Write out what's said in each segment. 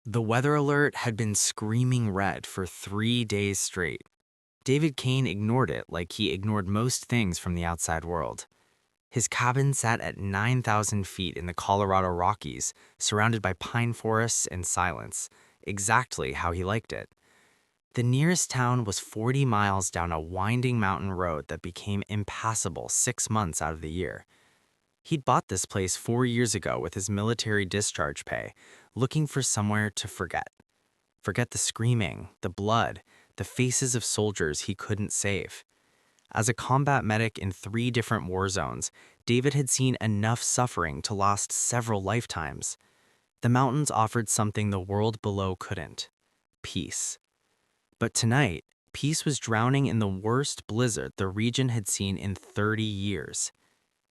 The weather alert had been screaming red for 3 days straight. David Kane ignored it like he ignored most things from the outside world. His cabin sat at 9,000 feet in the Colorado Rockies, surrounded by pine forests and silence, exactly how he liked it. The nearest town was 40 miles down a winding mountain road that became impassable 6 months out of the year. He'd bought this place 4 years ago with his military discharge pay, looking for somewhere to forget. Forget the screaming, the blood, the faces of soldiers he couldn't save. As a combat medic in 3 different war zones, David had seen enough suffering to last several lifetimes. The mountains offered something the world below couldn't: peace. But tonight, peace was drowning in the worst blizzard the region had seen in 30 years.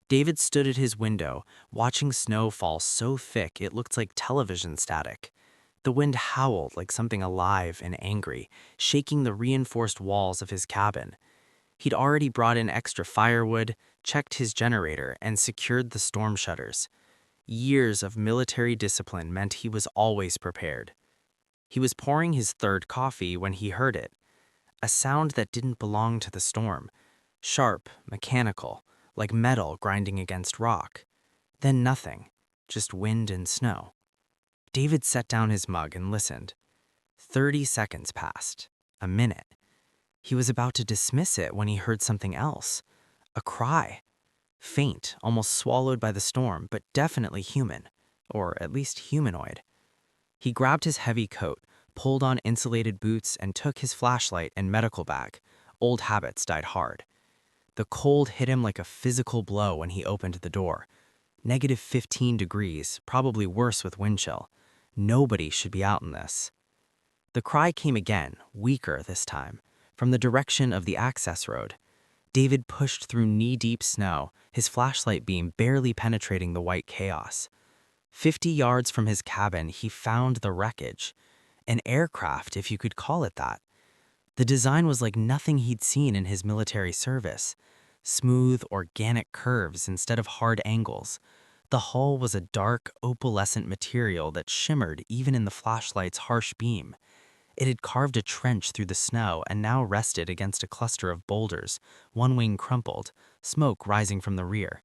David stood at his window, watching snow fall so thick it looked like television static. The wind howled like something alive and angry, shaking the reinforced walls of his cabin. He'd already brought in extra firewood, checked his generator, and secured the storm shutters. Years of military discipline meant he was always prepared. He was pouring his third coffee when he heard it, a sound that didn't belong to the storm, sharp, mechanical, like metal grinding against rock. Then nothing, just wind and snow. David set down his mug and listened. 30 seconds passed, a minute. He was about to dismiss it when he heard something else. A cry. Faint, almost swallowed by the storm, but definitely human, or at least humanoid. He grabbed his heavy coat, pulled on insulated boots, and took his flashlight and medical bag. Old habits died hard. The cold hit him like a physical blow when he opened the door. -15 degrees, probably worse with wind chill. Nobody should be out in this. The cry came again, weaker this time, from the direction of the access road. David pushed through knee-deep snow, his flashlight beam barely penetrating the white chaos. 50 yards from his cabin, he found the wreckage. An aircraft, if you could call it that. The design was like nothing he'd seen in his military service. Smooth, organic curves instead of hard angles. The hull was a dark, opalescent material that shimmered even in the flashlight's harsh beam. It had carved a trench through the snow and now rested against a cluster of boulders, one wing crumpled, smoke rising from the rear.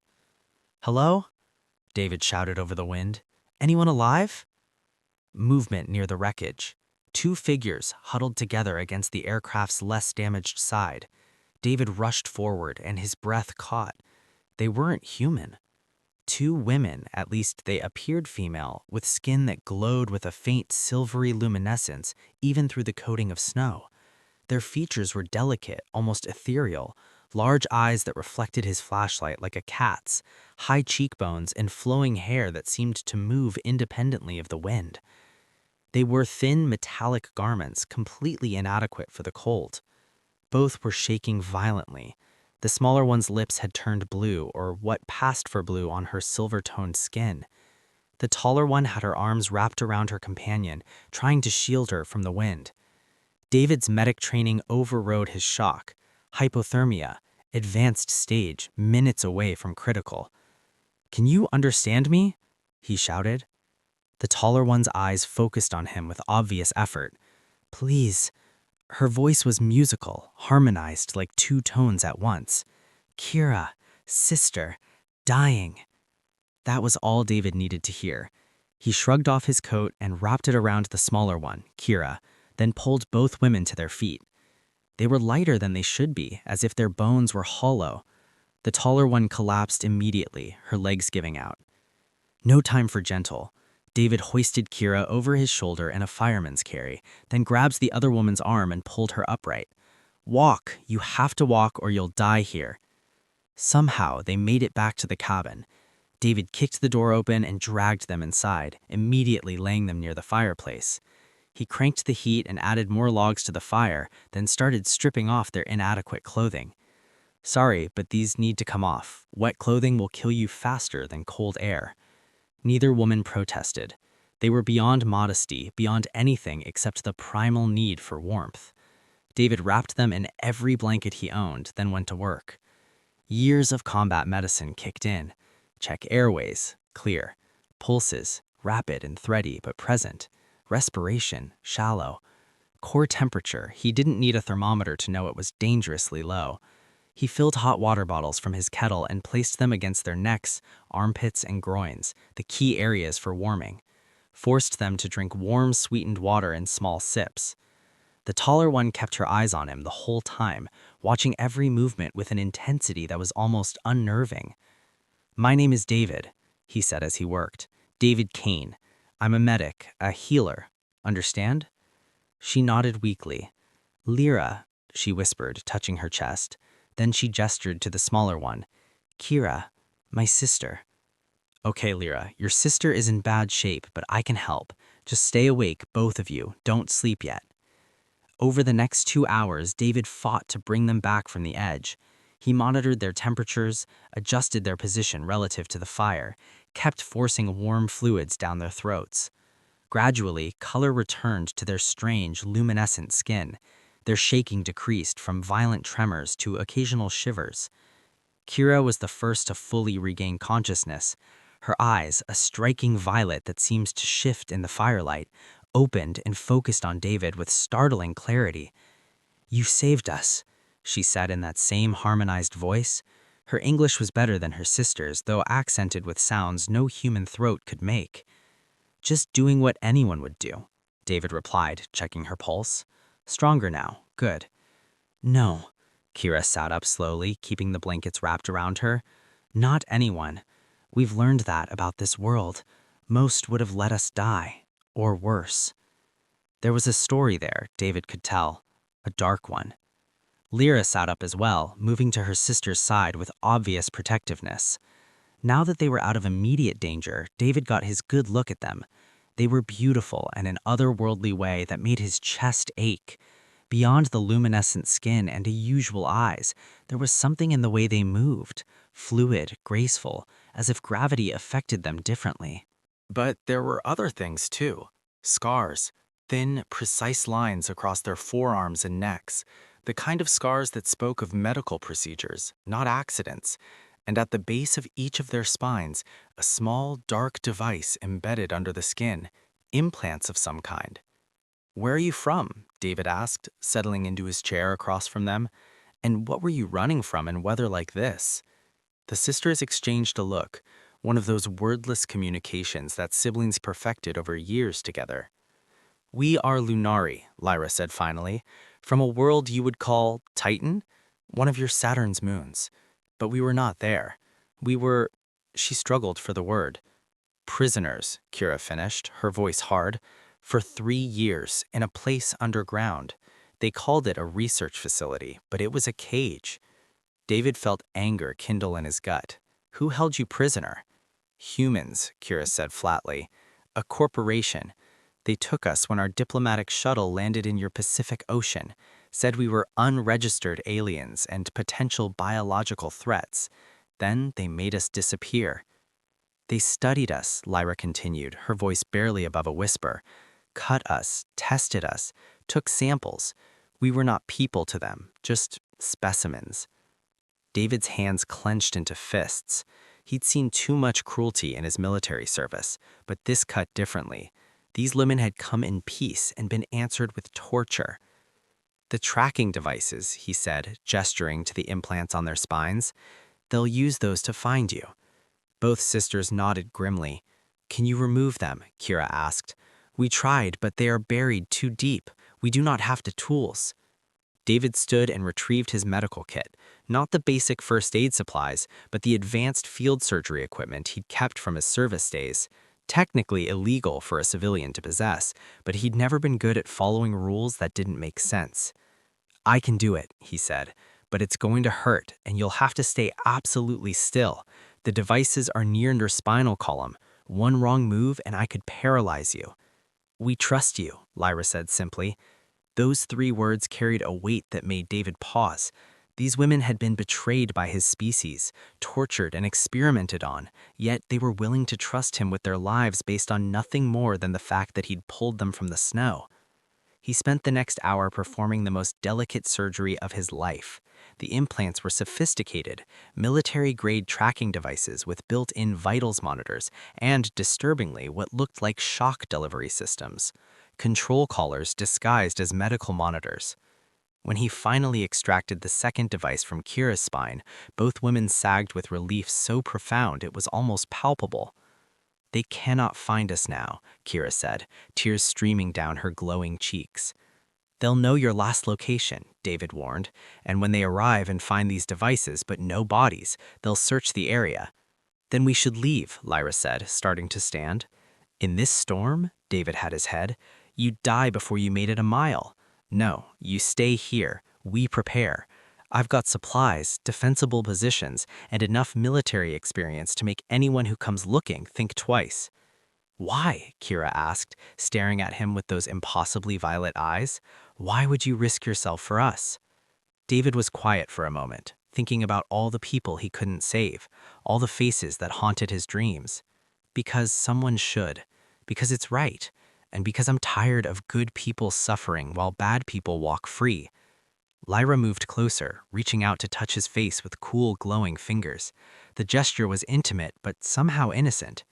"Hello?" David shouted over the wind. "Anyone alive?" Movement near the wreckage. 2 figures huddled together against the aircraft's less damaged side. David rushed forward and his breath caught. They weren't human. 2 women, at least they appeared female, with skin that glowed with a faint silvery luminescence even through the coating of snow. Their features were delicate, almost ethereal, large eyes that reflected his flashlight like a cat's, high cheekbones, and flowing hair that seemed to move independently of the wind. They wore thin, metallic garments, completely inadequate for the cold. Both were shaking violently. The smaller one's lips had turned blue, or what passed for blue on her silver-toned skin. The taller one had her arms wrapped around her companion, trying to shield her from the wind. David's medic training overrode his shock. Hypothermia, advanced stage, minutes away from critical. "Can you understand me?" he shouted. The taller one's eyes focused on him with obvious effort. "Please." Her voice was musical, harmonized like 2 tones at once. "Kira, sister, dying." That was all David needed to hear. He shrugged off his coat and wrapped it around the smaller one, Kira, then pulled both women to their feet. They were lighter than they should be, as if their bones were hollow. The taller one collapsed immediately, her legs giving out. No time for gentle. David hoisted Kira over his shoulder in a fireman's carry, then grabbed the other woman's arm and pulled her upright. "Walk, you have to walk or you'll die here." Somehow, they made it back to the cabin. David kicked the door open and dragged them inside, immediately laying them near the fireplace. He cranked the heat and added more logs to the fire, then started stripping off their inadequate clothing. "Sorry, but these need to come off. Wet clothing will kill you faster than cold air." Neither woman protested. They were beyond modesty, beyond anything except the primal need for warmth. David wrapped them in every blanket he owned, then went to work. Years of combat medicine kicked in. Check airways, clear. Pulses, rapid and thready, but present. Respiration, shallow. Core temperature, he didn't need a thermometer to know it was dangerously low. He filled hot water bottles from his kettle and placed them against their necks, armpits, and groins, the key areas for warming. Forced them to drink warm, sweetened water in small sips. The taller one kept her eyes on him the whole time, watching every movement with an intensity that was almost unnerving. "My name is David," he said as he worked. "David Kane. I'm a medic, a healer. Understand?" She nodded weakly. "Lyra," she whispered, touching her chest. Then she gestured to the smaller one. "Kira, my sister." "Okay, Lyra, your sister is in bad shape, but I can help. Just stay awake, both of you. Don't sleep yet." Over the next 2 hours, David fought to bring them back from the edge. He monitored their temperatures, adjusted their position relative to the fire, kept forcing warm fluids down their throats. Gradually, color returned to their strange, luminescent skin. Their shaking decreased from violent tremors to occasional shivers. Kira was the first to fully regain consciousness. Her eyes, a striking violet that seems to shift in the firelight, opened and focused on David with startling clarity. "You saved us," she said in that same harmonized voice. Her English was better than her sister's, though accented with sounds no human throat could make. "Just doing what anyone would do," David replied, checking her pulse. "Stronger now. Good." "No." Kira sat up slowly, keeping the blankets wrapped around her. "Not anyone. We've learned that about this world. Most would have let us die. Or worse." There was a story there, David could tell. A dark one. Lyra sat up as well, moving to her sister's side with obvious protectiveness. Now that they were out of immediate danger, David got his good look at them. They were beautiful in an otherworldly way that made his chest ache. Beyond the luminescent skin and usual eyes, there was something in the way they moved, fluid, graceful, as if gravity affected them differently. But there were other things too. Scars, thin, precise lines across their forearms and necks, the kind of scars that spoke of medical procedures, not accidents. And at the base of each of their spines, a small, dark device embedded under the skin, implants of some kind. "Where are you from?" David asked, settling into his chair across from them. "And what were you running from in weather like this?" The sisters exchanged a look, one of those wordless communications that siblings perfected over years together. "We are Lunari," Lyra said finally, "from a world you would call Titan, one of your Saturn's moons. But we were not there. We were—" She struggled for the word. "Prisoners," Kira finished, her voice hard. "For 3 years, in a place underground. They called it a research facility, but it was a cage." David felt anger kindle in his gut. "Who held you prisoner?" "Humans," Kira said flatly. "A corporation. They took us when our diplomatic shuttle landed in your Pacific Ocean, said we were unregistered aliens and potential biological threats. Then they made us disappear." "They studied us," Lyra continued, her voice barely above a whisper. "Cut us, tested us, took samples. We were not people to them, just specimens." David's hands clenched into fists. He'd seen too much cruelty in his military service, but this cut differently. These women had come in peace and been answered with torture. "The tracking devices," he said, gesturing to the implants on their spines. "They'll use those to find you." Both sisters nodded grimly. "Can you remove them?" Kira asked. "We tried, but they are buried too deep. We do not have the tools." David stood and retrieved his medical kit, not the basic first aid supplies, but the advanced field surgery equipment he'd kept from his service days. Technically illegal for a civilian to possess, but he'd never been good at following rules that didn't make sense. "I can do it," he said, "but it's going to hurt, and you'll have to stay absolutely still. The devices are near your spinal column. One wrong move and I could paralyze you." "We trust you," Lyra said simply. Those 3 words carried a weight that made David pause. These women had been betrayed by his species, tortured and experimented on, yet they were willing to trust him with their lives based on nothing more than the fact that he'd pulled them from the snow. He spent the next hour performing the most delicate surgery of his life. The implants were sophisticated, military-grade tracking devices with built-in vitals monitors and, disturbingly, what looked like shock delivery systems. control collars disguised as medical monitors. When he finally extracted the second device from Kira's spine, both women sagged with relief so profound it was almost palpable. "They cannot find us now," Kira said, tears streaming down her glowing cheeks. "They'll know your last location," David warned, "and when they arrive and find these devices but no bodies, they'll search the area." "Then we should leave," Lyra said, starting to stand. "In this storm?" David had his head. "You'd die before you made it a mile." "No, you stay here. We prepare. I've got supplies, defensible positions, and enough military experience to make anyone who comes looking think twice." "Why?" Kira asked, staring at him with those impossibly violet eyes. "Why would you risk yourself for us?" David was quiet for a moment, thinking about all the people he couldn't save, all the faces that haunted his dreams. "Because someone should. Because it's right. And because I'm tired of good people suffering while bad people walk free." Lyra moved closer, reaching out to touch his face with cool, glowing fingers. The gesture was intimate, but somehow innocent.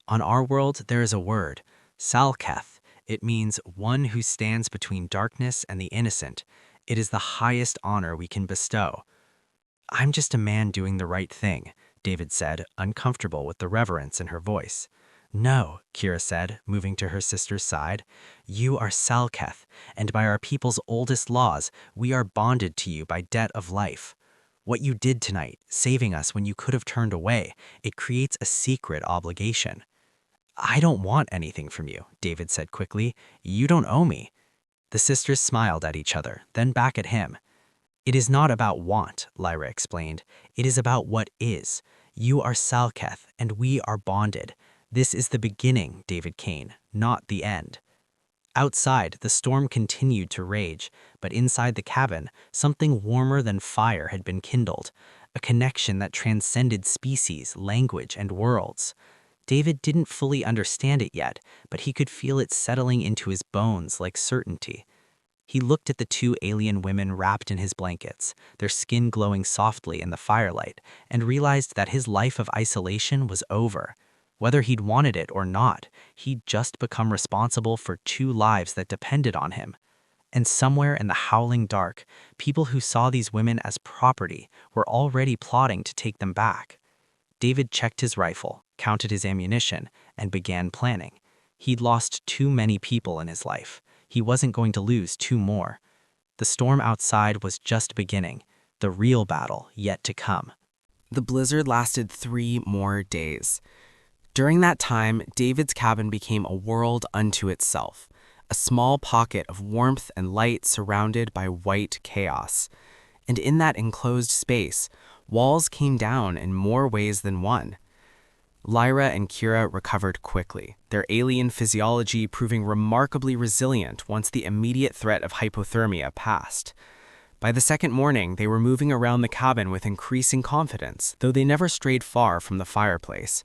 "On our world, there is a word, Salketh. It means one who stands between darkness and the innocent. It is the highest honor we can bestow." "I'm just a man doing the right thing," David said, uncomfortable with the reverence in her voice. "No," Kira said, moving to her sister's side. "You are Salketh, and by our people's oldest laws, we are bonded to you by debt of life. What you did tonight, saving us when you could have turned away, it creates a secret obligation." "I don't want anything from you," David said quickly. "You don't owe me." The sisters smiled at each other, then back at him. "It is not about want," Lyra explained. "It is about what is. You are Salketh, and we are bonded. This is the beginning, David Kane, not the end." Outside, the storm continued to rage, but inside the cabin, something warmer than fire had been kindled, a connection that transcended species, language, and worlds. David didn't fully understand it yet, but he could feel it settling into his bones like certainty. He looked at the two alien women wrapped in his blankets, their skin glowing softly in the firelight, and realized that his life of isolation was over. Whether he'd wanted it or not, he'd just become responsible for two lives that depended on him. And somewhere in the howling dark, people who saw these women as property were already plotting to take them back. David checked his rifle, counted his ammunition, and began planning. He'd lost too many people in his life. He wasn't going to lose two more. The storm outside was just beginning, the real battle yet to come. The blizzard lasted 3 more days. During that time, David's cabin became a world unto itself, a small pocket of warmth and light surrounded by white chaos. And in that enclosed space, walls came down in more ways than one. Lyra and Kira recovered quickly, their alien physiology proving remarkably resilient once the immediate threat of hypothermia passed. By the second morning, they were moving around the cabin with increasing confidence, though they never strayed far from the fireplace.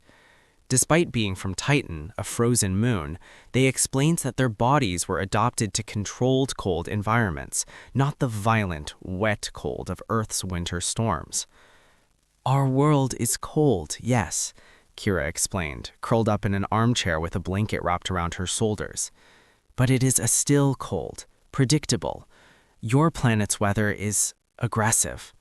Despite being from Titan, a frozen moon, they explained that their bodies were adopted to controlled cold environments, not the violent, wet cold of Earth's winter storms. "Our world is cold, yes," Kira explained, curled up in an armchair with a blanket wrapped around her shoulders. "But it is a still cold, predictable. Your planet's weather is aggressive."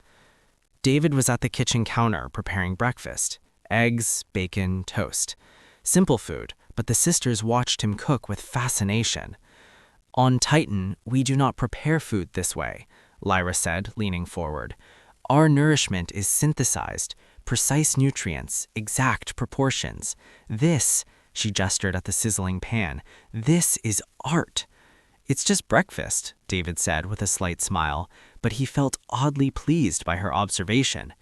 David was at the kitchen counter preparing breakfast. Eggs, bacon, toast. Simple food, but the sisters watched him cook with fascination. "On Titan, we do not prepare food this way," Lyra said, leaning forward. "Our nourishment is synthesized, precise nutrients, exact proportions. This," she gestured at the sizzling pan, "this is art." "It's just breakfast," David said with a slight smile, but he felt oddly pleased by her observation.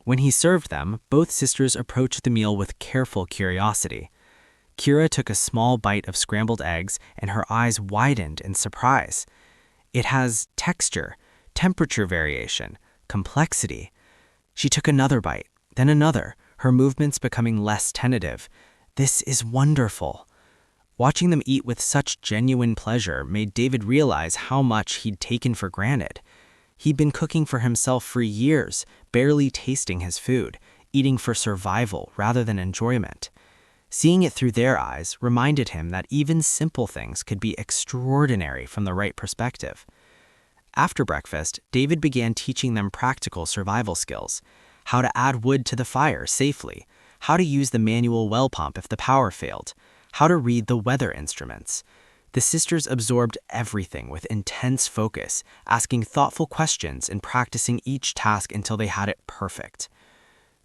When he served them, both sisters approached the meal with careful curiosity. Kira took a small bite of scrambled eggs, and her eyes widened in surprise. "It has texture, temperature variation, complexity." She took another bite, then another, her movements becoming less tentative. "This is wonderful." Watching them eat with such genuine pleasure made David realize how much he'd taken for granted. He'd been cooking for himself for years, barely tasting his food, eating for survival rather than enjoyment. Seeing it through their eyes reminded him that even simple things could be extraordinary from the right perspective. After breakfast, David began teaching them practical survival skills: how to add wood to the fire safely, how to use the manual well pump if the power failed, how to read the weather instruments. The sisters absorbed everything with intense focus, asking thoughtful questions and practicing each task until they had it perfect.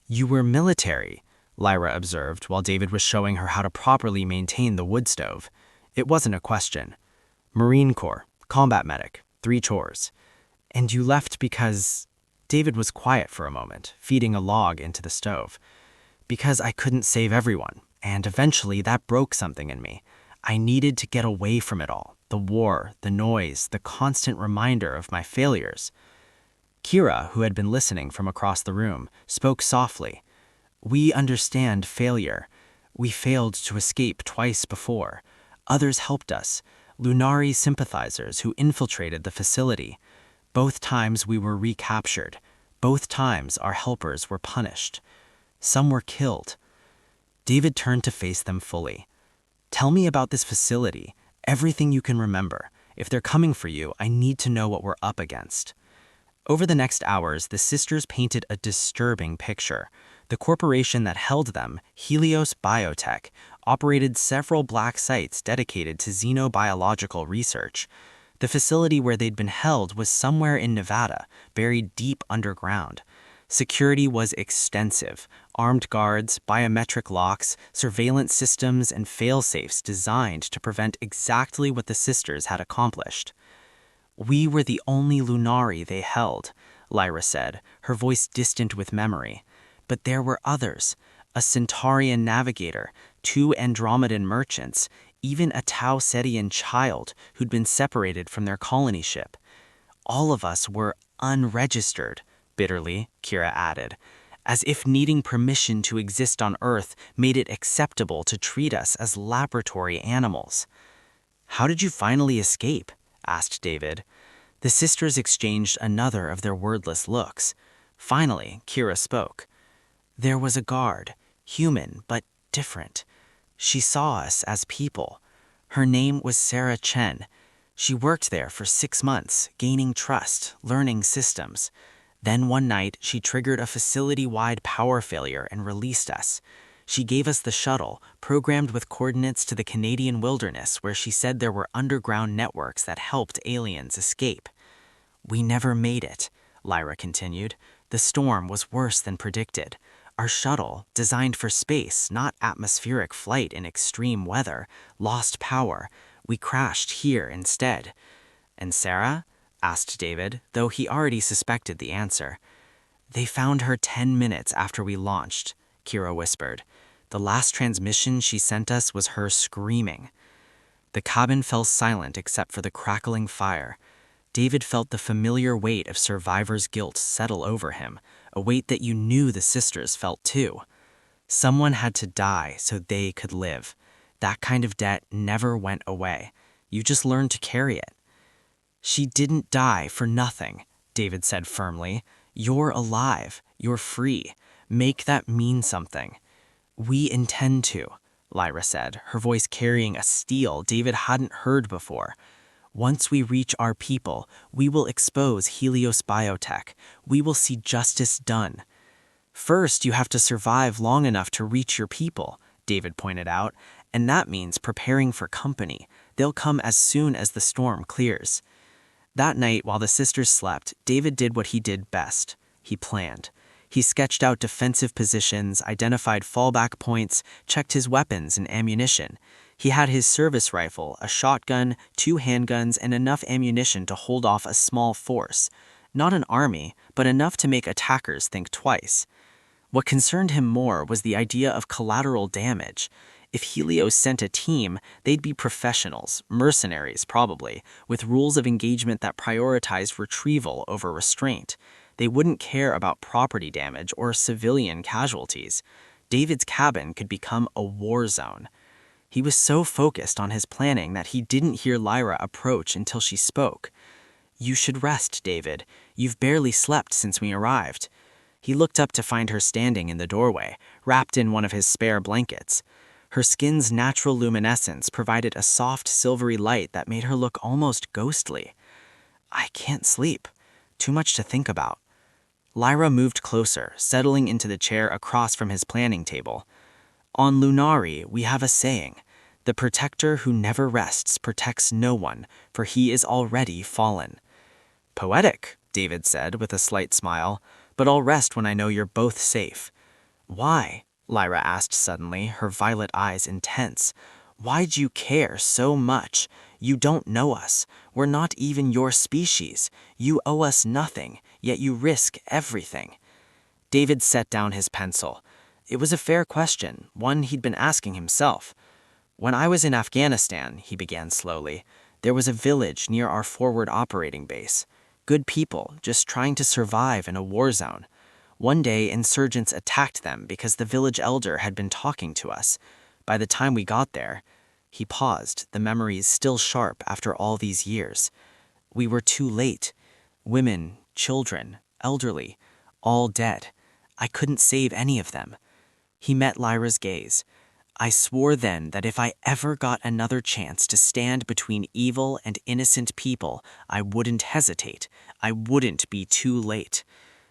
"You were military," Lyra observed while David was showing her how to properly maintain the wood stove. It wasn't a question. "Marine Corps, combat medic, 3 chores. And you left because—" David was quiet for a moment, feeding a log into the stove. "Because I couldn't save everyone, and eventually that broke something in me. I needed to get away from it all, the war, the noise, the constant reminder of my failures." Kira, who had been listening from across the room, spoke softly. "We understand failure. We failed to escape twice before. Others helped us, Lunari sympathizers who infiltrated the facility. Both times we were recaptured. Both times our helpers were punished. Some were killed." David turned to face them fully. "Tell me about this facility, everything you can remember. If they're coming for you, I need to know what we're up against." Over the next hours, the sisters painted a disturbing picture. The corporation that held them, Helios Biotech, operated several black sites dedicated to xenobiological research. The facility where they'd been held was somewhere in Nevada, buried deep underground. Security was extensive: armed guards, biometric locks, surveillance systems, and fail-safes designed to prevent exactly what the sisters had accomplished. "We were the only Lunari they held," Lyra said, her voice distant with memory. "But there were others: a Centaurian navigator, 2 Andromedan merchants, even a Tau Cetian child who'd been separated from their colony ship. All of us were unregistered," bitterly, Kira added, "as if needing permission to exist on Earth made it acceptable to treat us as laboratory animals." "How did you finally escape?" asked David. The sisters exchanged another of their wordless looks. Finally, Kira spoke. "There was a guard, human but different. She saw us as people. Her name was Sarah Chen. She worked there for 6 months, gaining trust, learning systems. Then one night, she triggered a facility-wide power failure and released us. She gave us the shuttle, programmed with coordinates to the Canadian wilderness, where she said there were underground networks that helped aliens escape. We never made it," Lyra continued. "The storm was worse than predicted. Our shuttle, designed for space, not atmospheric flight in extreme weather, lost power. We crashed here instead." "And Sarah?" asked David, though he already suspected the answer. "They found her 10 minutes after we launched," Kira whispered. "The last transmission she sent us was her screaming." The cabin fell silent except for the crackling fire. David felt the familiar weight of survivor's guilt settle over him, a weight that you knew the sisters felt too. Someone had to die so they could live. That kind of debt never went away. You just learned to carry it. "She didn't die for nothing," David said firmly. "You're alive. You're free. Make that mean something." "We intend to," Lyra said, her voice carrying a steel David hadn't heard before. "Once we reach our people, we will expose Helios Biotech. We will see justice done." "First, you have to survive long enough to reach your people," David pointed out, "and that means preparing for company. They'll come as soon as the storm clears." That night, while the sisters slept, David did what he did best. He planned. He sketched out defensive positions, identified fallback points, checked his weapons and ammunition. He had his service rifle, a shotgun, 2 handguns, and enough ammunition to hold off a small force. Not an army, but enough to make attackers think twice. What concerned him more was the idea of collateral damage. If Helios sent a team, they'd be professionals, mercenaries probably, with rules of engagement that prioritized retrieval over restraint. They wouldn't care about property damage or civilian casualties. David's cabin could become a war zone. He was so focused on his planning that he didn't hear Lyra approach until she spoke. "You should rest, David. You've barely slept since we arrived." He looked up to find her standing in the doorway, wrapped in one of his spare blankets. Her skin's natural luminescence provided a soft, silvery light that made her look almost ghostly. I can't sleep. Too much to think about. Lyra moved closer, settling into the chair across from his planning table. On Lunari, we have a saying, "The protector who never rests protects no one, for he is already fallen." Poetic, David said with a slight smile, but I'll rest when I know you're both safe. Why? Lyra asked suddenly, her violet eyes intense. Why'd you care so much? You don't know us. We're not even your species. You owe us nothing, yet you risk everything. David set down his pencil. It was a fair question, one he'd been asking himself. When I was in Afghanistan, he began slowly, there was a village near our forward operating base. Good people, just trying to survive in a war zone. One day, insurgents attacked them because the village elder had been talking to us. By the time we got there, he paused, the memories still sharp after all these years. We were too late. Women, children, elderly, all dead. I couldn't save any of them. He met Lyra's gaze. I swore then that if I ever got another chance to stand between evil and innocent people, I wouldn't hesitate. I wouldn't be too late.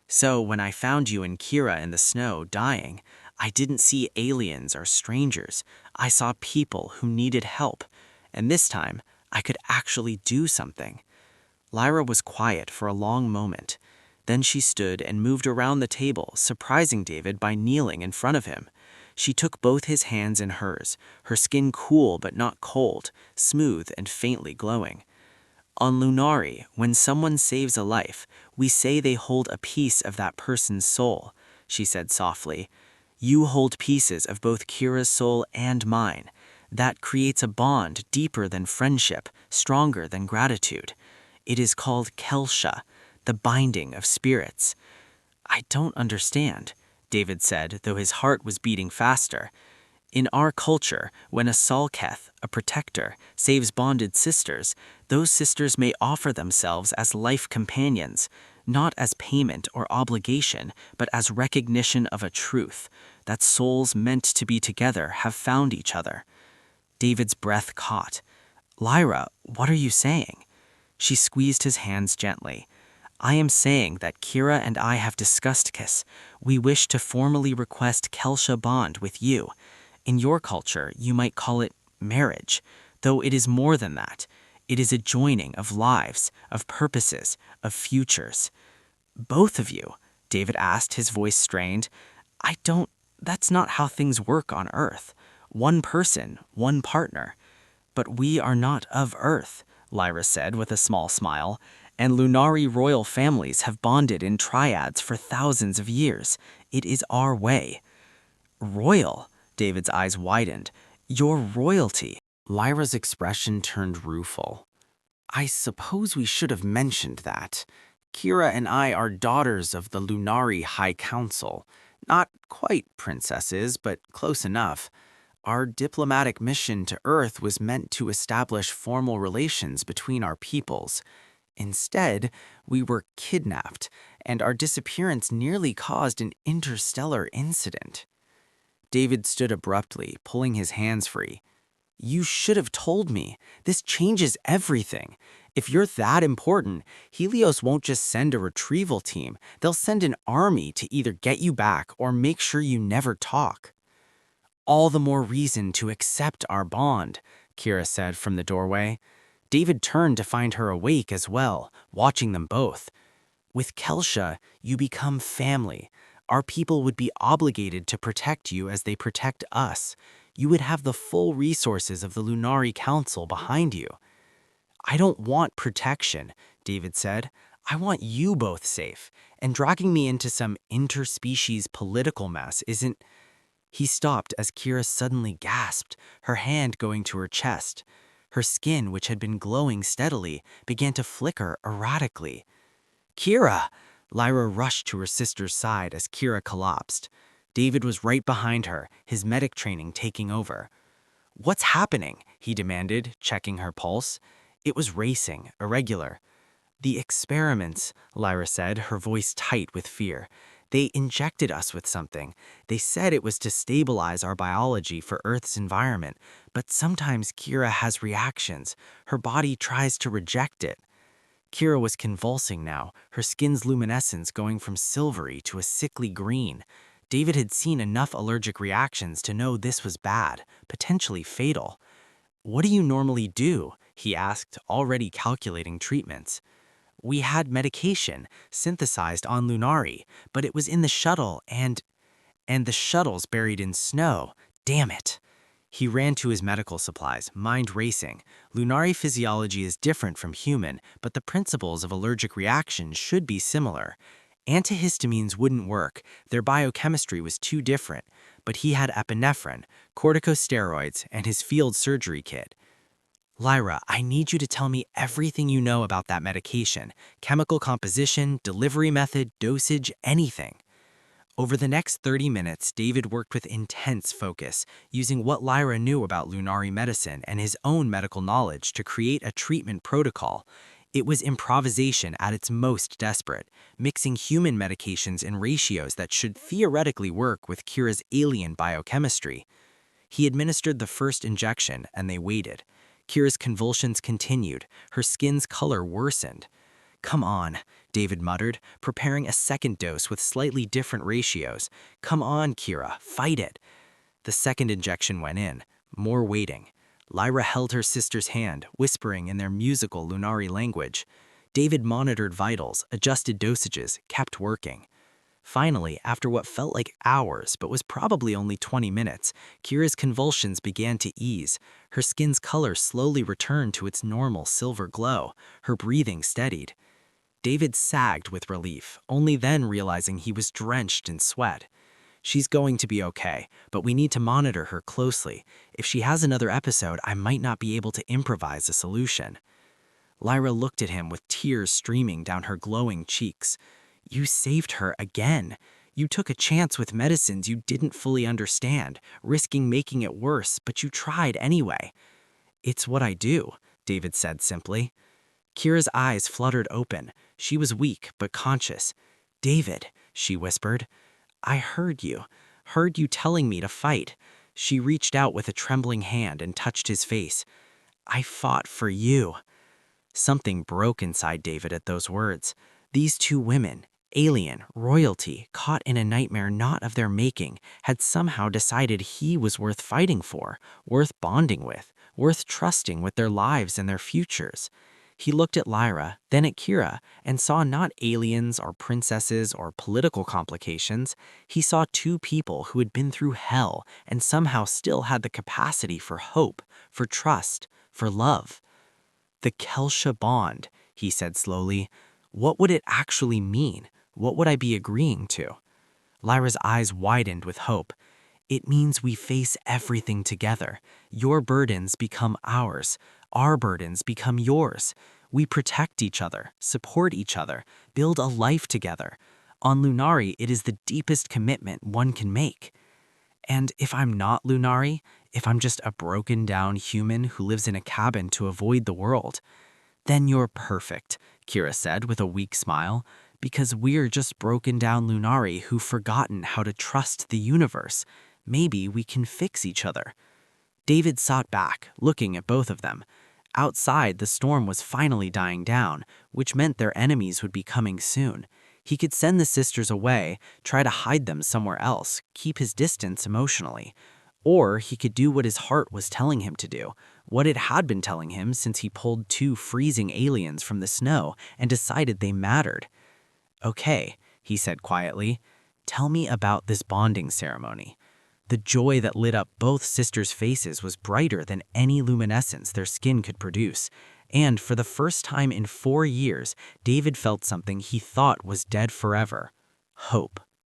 So when I found you and Kira in the snow dying, I didn't see aliens or strangers. I saw people who needed help. And this time, I could actually do something. Lyra was quiet for a long moment. Then she stood and moved around the table, surprising David by kneeling in front of him. She took both his hands in hers, her skin cool but not cold, smooth and faintly glowing. On Lunari, when someone saves a life, we say they hold a piece of that person's soul, she said softly. You hold pieces of both Kira's soul and mine. That creates a bond deeper than friendship, stronger than gratitude. It is called Kelsha, the binding of spirits. I don't understand, David said, though his heart was beating faster. In our culture, when a Salketh, a protector, saves bonded sisters, those sisters may offer themselves as life companions, not as payment or obligation, but as recognition of a truth, that souls meant to be together have found each other. David's breath caught. Lyra, what are you saying? She squeezed his hands gently. I am saying that Kira and I have discussed Kiss. We wish to formally request Kelsha bond with you. In your culture, you might call it marriage, though it is more than that. It is a joining of lives, of purposes, of futures. Both of you, David asked, his voice strained. That's not how things work on Earth. One person, one partner. But we are not of Earth, Lyra said with a small smile, and Lunari royal families have bonded in triads for thousands of years. It is our way. Royal? David's eyes widened. Your royalty. Lyra's expression turned rueful. I suppose we should have mentioned that. Kira and I are daughters of the Lunari High Council. Not quite princesses, but close enough. Our diplomatic mission to Earth was meant to establish formal relations between our peoples. Instead, we were kidnapped, and our disappearance nearly caused an interstellar incident. David stood abruptly, pulling his hands free. You should have told me. This changes everything. If you're that important, Helios won't just send a retrieval team. They'll send an army to either get you back or make sure you never talk. All the more reason to accept our bond, Kira said from the doorway. David turned to find her awake as well, watching them both. With Kelsha, you become family. Our people would be obligated to protect you as they protect us. You would have the full resources of the Lunari Council behind you. I don't want protection, David said. I want you both safe, and dragging me into some interspecies political mess isn't... He stopped as Kira suddenly gasped, her hand going to her chest. Her skin, which had been glowing steadily, began to flicker erratically. Kira! Lyra rushed to her sister's side as Kira collapsed. David was right behind her, his medic training taking over. What's happening? He demanded, checking her pulse. It was racing, irregular. The experiments, Lyra said, her voice tight with fear. They injected us with something. They said it was to stabilize our biology for Earth's environment, but sometimes Kira has reactions. Her body tries to reject it. Kira was convulsing now, her skin's luminescence going from silvery to a sickly green. David had seen enough allergic reactions to know this was bad, potentially fatal. "What do you normally do?" he asked, already calculating treatments. "We had medication, synthesized on Lunari, but it was in the shuttle and the shuttle's buried in snow. Damn it." He ran to his medical supplies, mind racing. Lunari physiology is different from human, but the principles of allergic reaction should be similar. Antihistamines wouldn't work, their biochemistry was too different, but he had epinephrine, corticosteroids, and his field surgery kit. "Lyra, I need you to tell me everything you know about that medication. Chemical composition, delivery method, dosage, anything." Over the next 30 minutes, David worked with intense focus, using what Lyra knew about Lunari medicine and his own medical knowledge to create a treatment protocol. It was improvisation at its most desperate, mixing human medications in ratios that should theoretically work with Kira's alien biochemistry. He administered the first injection, and they waited. Kira's convulsions continued, her skin's color worsened. "Come on," David muttered, preparing a second dose with slightly different ratios. "Come on, Kira, fight it." The second injection went in. More waiting. Lyra held her sister's hand, whispering in their musical Lunari language. David monitored vitals, adjusted dosages, kept working. Finally, after what felt like hours but was probably only 20 minutes, Kira's convulsions began to ease. Her skin's color slowly returned to its normal silver glow. Her breathing steadied. David sagged with relief, only then realizing he was drenched in sweat. "She's going to be okay, but we need to monitor her closely. If she has another episode, I might not be able to improvise a solution." Lyra looked at him with tears streaming down her glowing cheeks. "You saved her again. You took a chance with medicines you didn't fully understand, risking making it worse, but you tried anyway." "It's what I do," David said simply. Kira's eyes fluttered open. She was weak but conscious. "David," she whispered, "I heard you telling me to fight." She reached out with a trembling hand and touched his face. "I fought for you." Something broke inside David at those words. These two women, alien, royalty, caught in a nightmare not of their making, had somehow decided he was worth fighting for, worth bonding with, worth trusting with their lives and their futures. He looked at Lyra, then at Kira, and saw not aliens or princesses or political complications. He saw two people who had been through hell and somehow still had the capacity for hope, for trust, for love. "The Kelsha bond," he said slowly. "What would it actually mean? What would I be agreeing to?" Lyra's eyes widened with hope. "It means we face everything together. Your burdens become ours. Our burdens become yours. We protect each other, support each other, build a life together. On Lunari, it is the deepest commitment one can make." "And if I'm not Lunari, if I'm just a broken down human who lives in a cabin to avoid the world?" "Then you're perfect," Kira said with a weak smile, "because we're just broken down Lunari who've forgotten how to trust the universe. Maybe we can fix each other." David sat back, looking at both of them. Outside, the storm was finally dying down, which meant their enemies would be coming soon. He could send the sisters away, try to hide them somewhere else, keep his distance emotionally. Or he could do what his heart was telling him to do, what it had been telling him since he pulled two freezing aliens from the snow and decided they mattered. "Okay," he said quietly, "tell me about this bonding ceremony." The joy that lit up both sisters' faces was brighter than any luminescence their skin could produce. And for the first time in 4 years, David felt something he thought was dead forever: hope.